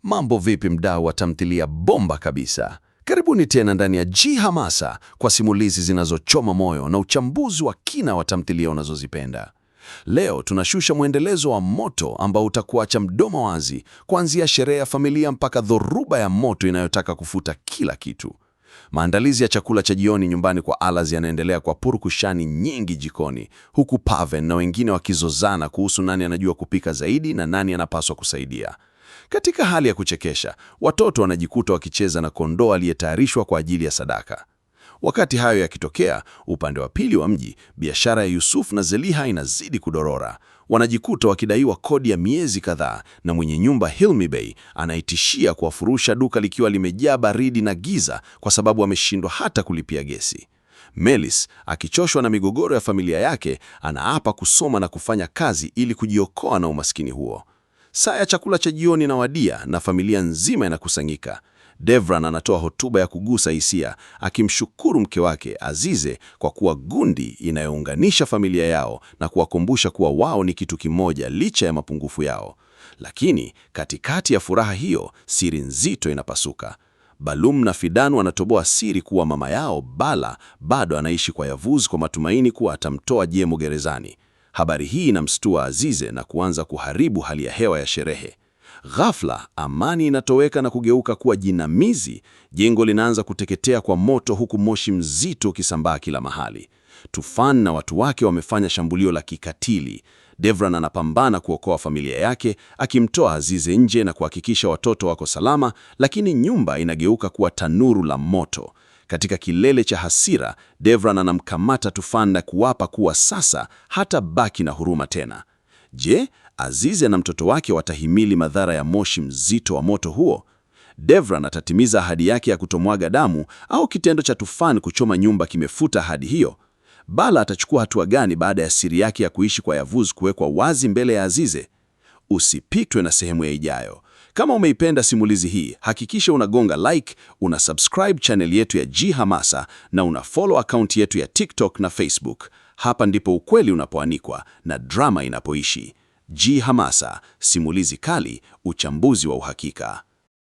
Mambo vipi mdau wa tamthilia bomba kabisa? Karibuni tena ndani ya Hamasa kwa simulizi zinazochoma moyo na uchambuzi wa kina wa tamthilia unazozipenda. Leo tunashusha mwendelezo wa moto ambao utakuacha mdomo wazi, kuanzia sherehe ya familia mpaka dhoruba ya moto inayotaka kufuta kila kitu. Maandalizi ya chakula cha jioni nyumbani kwa Alaz yanaendelea kwa purukushani nyingi jikoni, huku Paven na wengine wakizozana kuhusu nani anajua kupika zaidi na nani anapaswa kusaidia. Katika hali ya kuchekesha, watoto wanajikuta wakicheza na kondoo aliyetayarishwa kwa ajili ya sadaka. Wakati hayo yakitokea, upande wa pili wa mji, biashara ya Yusuf na Zeliha inazidi kudorora. Wanajikuta wakidaiwa kodi ya miezi kadhaa, na mwenye nyumba Hilmi Bey anaitishia kuwafurusha duka likiwa limejaa baridi na giza kwa sababu ameshindwa hata kulipia gesi. Melis, akichoshwa na migogoro ya familia yake, anaapa kusoma na kufanya kazi ili kujiokoa na umaskini huo. Saa ya chakula cha jioni inawadia na familia nzima inakusanyika. Devran anatoa hotuba ya kugusa hisia, akimshukuru mke wake Azize kwa kuwa gundi inayounganisha familia yao na kuwakumbusha kuwa wao ni kitu kimoja licha ya mapungufu yao. Lakini katikati ya furaha hiyo, siri nzito inapasuka. Balum na Fidan wanatoboa siri kuwa mama yao Bala bado anaishi kwa Yavuz, kwa matumaini kuwa atamtoa Jemo gerezani. Habari hii inamstua Azize na kuanza kuharibu hali ya hewa ya sherehe. Ghafla, amani inatoweka na kugeuka kuwa jinamizi. Jengo linaanza kuteketea kwa moto, huku moshi mzito ukisambaa kila mahali. Tufan na watu wake wamefanya shambulio la kikatili. Devran anapambana kuokoa familia yake, akimtoa Azize nje na kuhakikisha watoto wako salama, lakini nyumba inageuka kuwa tanuru la moto. Katika kilele cha hasira, Devran anamkamata Tufan na kuwapa kuwa sasa hata baki na huruma tena. Je, Azize na mtoto wake watahimili madhara ya moshi mzito wa moto huo? Devran atatimiza ahadi yake ya kutomwaga damu, au kitendo cha Tufan kuchoma nyumba kimefuta ahadi hiyo? Bala atachukua hatua gani baada ya siri yake ya kuishi kwa Yavuz kuwekwa wazi mbele ya Azize? Usipitwe na sehemu ya ijayo. Kama umeipenda simulizi hii, hakikisha unagonga like, una subscribe channel yetu ya Hamasa na una follow account yetu ya TikTok na Facebook. Hapa ndipo ukweli unapoanikwa na drama inapoishi. Hamasa, simulizi kali, uchambuzi wa uhakika.